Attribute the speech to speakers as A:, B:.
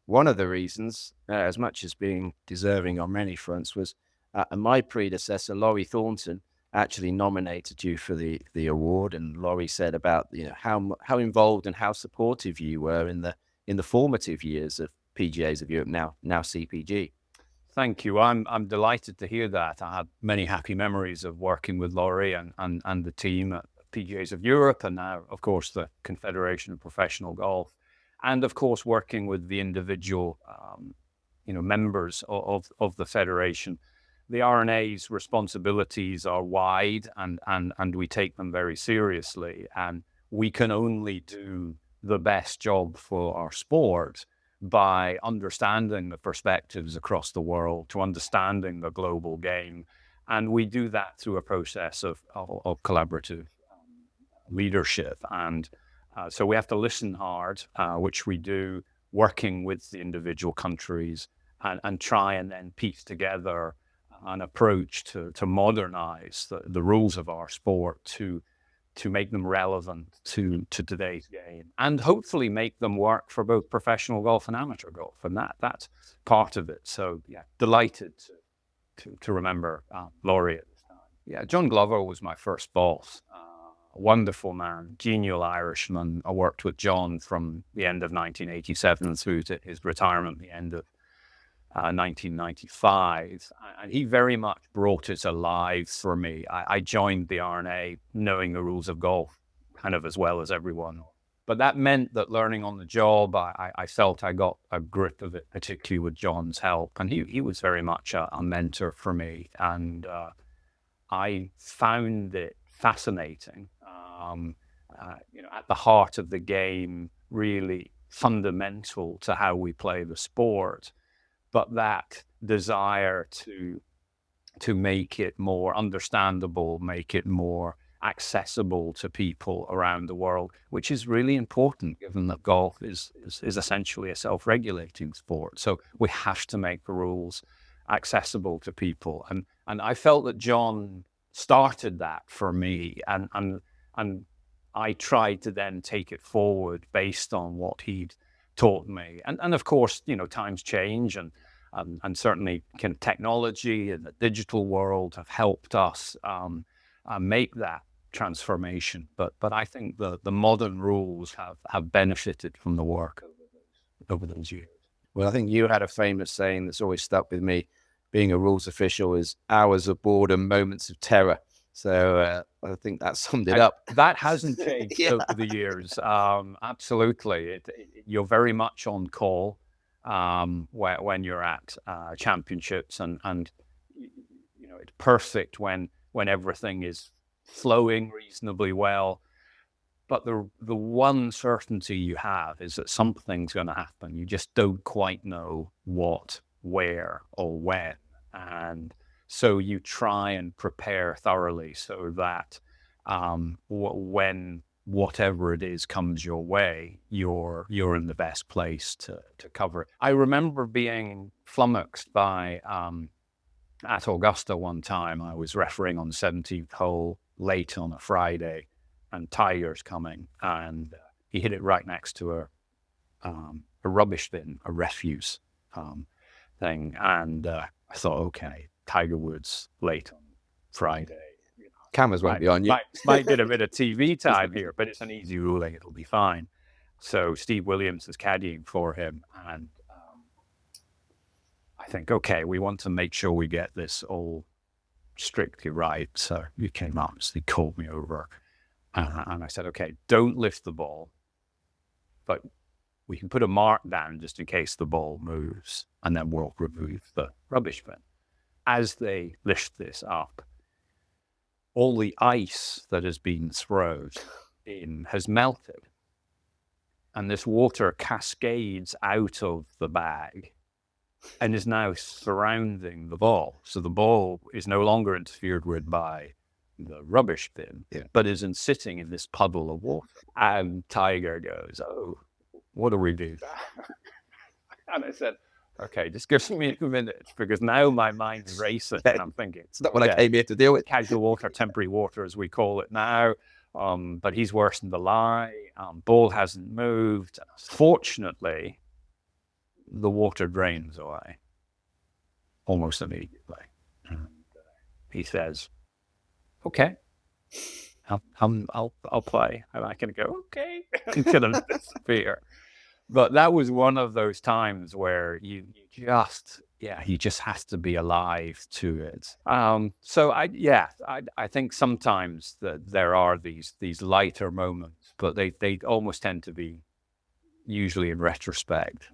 A: one of the reasons, as much as being deserving on many fronts, was my predecessor, Laurie Thornton, actually nominated you for the award, and Laurie said about how involved and how supportive you were in the formative years of PGAs of Europe, now CPG.
B: Thank you. I'm delighted to hear that. I had many happy memories of working with Laurie and the team at PGAs of Europe, and now, of course, the Confederation of Professional Golf, and of course, working with the individual, members of the federation. The RNA's responsibilities are wide, and we take them very seriously. And we can only do the best job for our sport by understanding the perspectives across the world, to understanding the global game. And we do that through a process of collaborative leadership. And so we have to listen hard, which we do, working with the individual countries, and try and then piece together an approach to modernize the rules of our sport to make them relevant to today's game, and hopefully make them work for both professional golf and amateur golf. And that's part of it. So yeah, delighted to remember Laurie at this time. Yeah, John Glover was my first boss. A wonderful man, genial Irishman. I worked with John from the end of 1987 through to his retirement, the end of 1995, and he very much brought it alive for me. I joined the RNA knowing the rules of golf kind of as well as everyone, but that meant that learning on the job, I felt I got a grip of it, particularly with John's help, and he was very much a mentor for me, and I found it fascinating. At the heart of the game, really fundamental to how we play the sport, but that desire to make it more understandable, make it more accessible to people around the world, which is really important given that golf is essentially a self-regulating sport. So we have to make the rules accessible to people. And I felt that John started that for me, and I tried to then take it forward based on what he'd taught me. And of course, times change, and certainly kind of technology and the digital world have helped us make that transformation. But I think the modern rules have benefited from the work over those years.
A: Well, I think you had a famous saying that's always stuck with me. Being a rules official is hours of boredom, moments of terror. So I think that summed it up.
B: That hasn't changed
A: Yeah.
B: over the years. Absolutely. You're very much on call when you're at championships, and it's perfect when everything is flowing reasonably well. But the one certainty you have is that something's going to happen. You just don't quite know what, where, or when. And so you try and prepare thoroughly so that when whatever it is comes your way, you're in the best place to cover it. I remember being flummoxed by at Augusta one time. I was refereeing on the 17th hole late on a Friday, and Tiger's coming, and he hit it right next to a rubbish bin, a refuse thing, and I thought, okay, Tiger Woods late on Friday.
A: Cameras won't be on you.
B: Might get a bit of TV time here, but it's an easy ruling. It'll be fine. So Steve Williams is caddying for him, and I think, okay, we want to make sure we get this all strictly right. So he came up, so he called me over, and I said, okay, don't lift the ball, but we can put a mark down just in case the ball moves, and then we'll remove the rubbish bin. As they lift this up, all the ice that has been thrown in has melted, and this water cascades out of the bag and is now surrounding the ball. So the ball is no longer interfered with by the rubbish bin, but is sitting in this puddle of water. And Tiger goes, "Oh, what do we do?" And I said, okay, just give me a minute, because now my mind's racing, and I'm thinking,
A: it's not what I came here to deal with.
B: Casual water, temporary water, as we call it now. But he's worse than the lie. Ball hasn't moved. Fortunately, the water drains away almost immediately. And he says, "Okay, I'll play," and I can go, "Okay," and kind of disappear. But that was one of those times where you just has to be alive to it. So I think sometimes that there are these lighter moments, but they almost tend to be usually in retrospect.